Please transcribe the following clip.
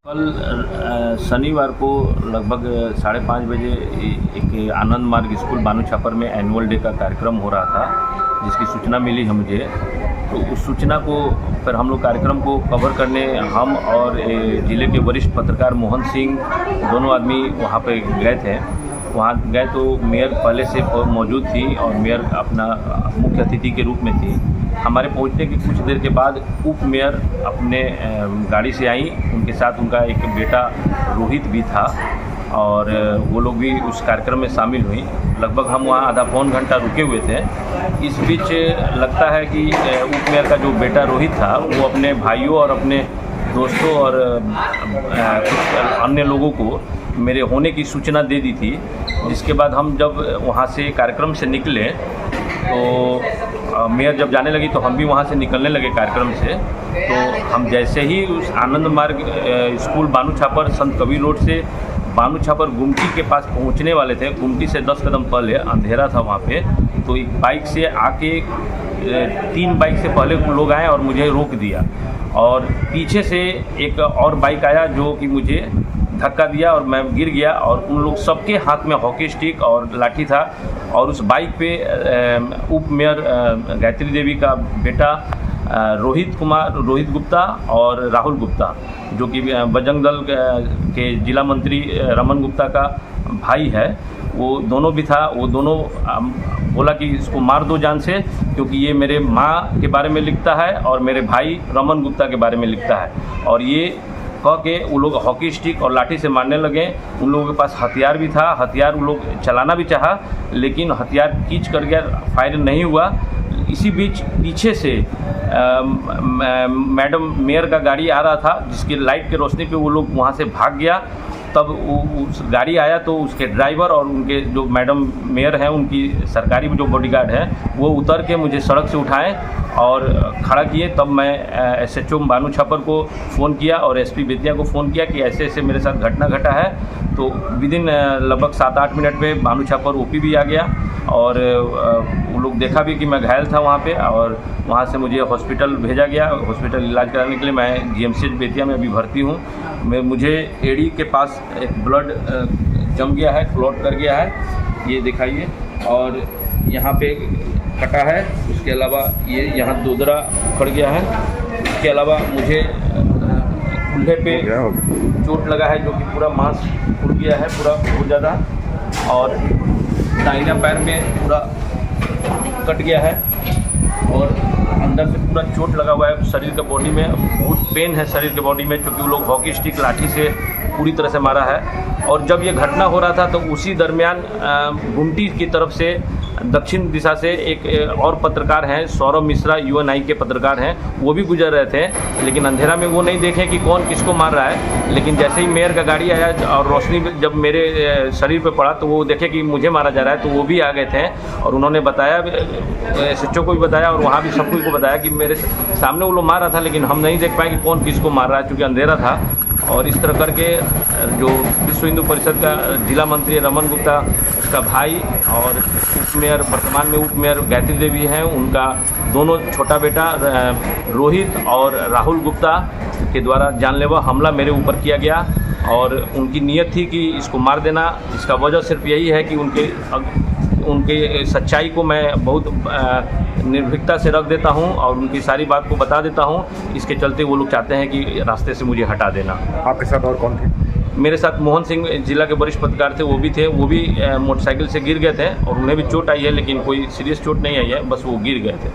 कल शनिवार को लगभग 5:30 बजे एक आनंद मार्ग स्कूल बानू छापर में एनुअल डे का कार्यक्रम हो रहा था, जिसकी सूचना मिली है मुझे। तो उस सूचना को फिर हम लोग कार्यक्रम को कवर करने हम और ज़िले के वरिष्ठ पत्रकार मोहन सिंह दोनों आदमी वहाँ पे गए थे। वहाँ गए तो मेयर पहले से मौजूद थी और मेयर अपना मुख्य अतिथि के रूप में थी। हमारे पहुंचने के कुछ देर के बाद उप मेयर अपने गाड़ी से आई, उनके साथ उनका एक बेटा रोहित भी था और वो लोग भी उस कार्यक्रम में शामिल हुई। लगभग हम वहाँ आधा पौन घंटा रुके हुए थे। इस बीच लगता है कि उप मेयर का जो बेटा रोहित था वो अपने भाइयों और अपने दोस्तों और कुछ अन्य लोगों को मेरे होने की सूचना दे दी थी। जिसके बाद हम जब वहाँ से कार्यक्रम से निकले तो मेयर जब जाने लगी तो हम भी वहाँ से निकलने लगे कार्यक्रम से। तो हम जैसे ही उस आनंद मार्ग स्कूल बानू छापर संत कबीर रोड से बानू छापर गुमटी के पास पहुँचने वाले थे, गुमटी से 10 कदम पहले अंधेरा था वहाँ पे। तो एक बाइक से आके 3 बाइक से पहले लोग आए और मुझे रोक दिया और पीछे से एक और बाइक आया जो कि मुझे धक्का दिया और मैं गिर गया। और उन लोग सबके हाथ में हॉकी स्टिक और लाठी था और उस बाइक पे उप मेयर गायत्री देवी का बेटा रोहित गुप्ता और राहुल गुप्ता, जो कि बजरंग दल के जिला मंत्री रमन गुप्ता का भाई है, वो दोनों भी था। वो दोनों बोला कि इसको मार दो जान से, क्योंकि ये मेरे माँ के बारे में लिखता है और मेरे भाई रमन गुप्ता के बारे में लिखता है। और ये कह के वो लोग हॉकी स्टिक और लाठी से मारने लगे। उन लोगों के पास हथियार भी था, हथियार वो लोग चलाना भी चाहा लेकिन हथियार खींच कर गया, फायर नहीं हुआ। इसी बीच पीछे से मैडम मेयर का गाड़ी आ रहा था, जिसकी लाइट के रोशनी पे वो लोग वहाँ से भाग गया। तब उस गाड़ी आया तो उसके ड्राइवर और उनके जो मैडम मेयर हैं, उनकी सरकारी जो बॉडीगार्ड है, वो उतर के मुझे सड़क से उठाए और खड़ा किए। तब मैं SHO बानू छापर को फ़ोन किया और SP बेतिया को फ़ोन किया कि ऐसे ऐसे मेरे साथ घटना घटा है। तो विदिन लगभग 7-8 मिनट में बानू छापर OP भी आ गया और वो लोग देखा भी कि मैं घायल था वहाँ पे और वहाँ से मुझे हॉस्पिटल भेजा गया। हॉस्पिटल इलाज कराने के लिए मैं GMCH बेतिया में अभी भर्ती हूँ। मुझे एड़ी के पास एक ब्लड जम गया है, क्लॉट कर गया है, ये दिखाइए। और यहाँ पे कटा है, उसके अलावा ये यहाँ दोदरा पड़ गया है। उसके अलावा मुझे कूल्हे पे चोट लगा है, जो कि पूरा मांस फूट गया है पूरा बहुत ज़्यादा। और दाहिना पैर में पूरा कट गया है और अंदर से पूरा चोट लगा हुआ है। शरीर के बॉडी में बहुत पेन है, शरीर के बॉडी में, क्योंकि वो लोग हॉकी स्टिक लाठी से पूरी तरह से मारा है। और जब ये घटना हो रहा था तो उसी दरमियान गुमटी की तरफ से दक्षिण दिशा से एक और पत्रकार हैं, सौरभ मिश्रा, UNI के पत्रकार हैं, वो भी गुजर रहे थे। लेकिन अंधेरा में वो नहीं देखे कि कौन किसको मार रहा है। लेकिन जैसे ही मेयर का गाड़ी आया और रोशनी जब मेरे शरीर पे पड़ा तो वो देखे कि मुझे मारा जा रहा है, तो वो भी आ गए थे और उन्होंने बताया, SHO को भी बताया और वहाँ भी सब कुछ को बताया कि मेरे सामने वो लोग मार रहा था, लेकिन हम नहीं देख पाए कि कौन किसको मार रहा है, क्योंकि अंधेरा था। और इस तरह करके जो विश्व हिंदू परिषद का जिला मंत्री रमन गुप्ता, उसका भाई और उप मेयर, वर्तमान में उप मेयर गायत्री देवी हैं, उनका दोनों छोटा बेटा रोहित और राहुल गुप्ता के द्वारा जानलेवा हमला मेरे ऊपर किया गया। और उनकी नीयत थी कि इसको मार देना। इसका वजह सिर्फ यही है कि उनके सच्चाई को मैं बहुत निर्भीकता से रख देता हूं और उनकी सारी बात को बता देता हूं। इसके चलते वो लोग चाहते हैं कि रास्ते से मुझे हटा देना। आपके साथ और कौन थे? मेरे साथ मोहन सिंह जिला के वरिष्ठ पत्रकार थे, वो भी थे। वो भी मोटरसाइकिल से गिर गए थे और उन्हें भी चोट आई है, लेकिन कोई सीरियस चोट नहीं आई है, बस वो गिर गए थे।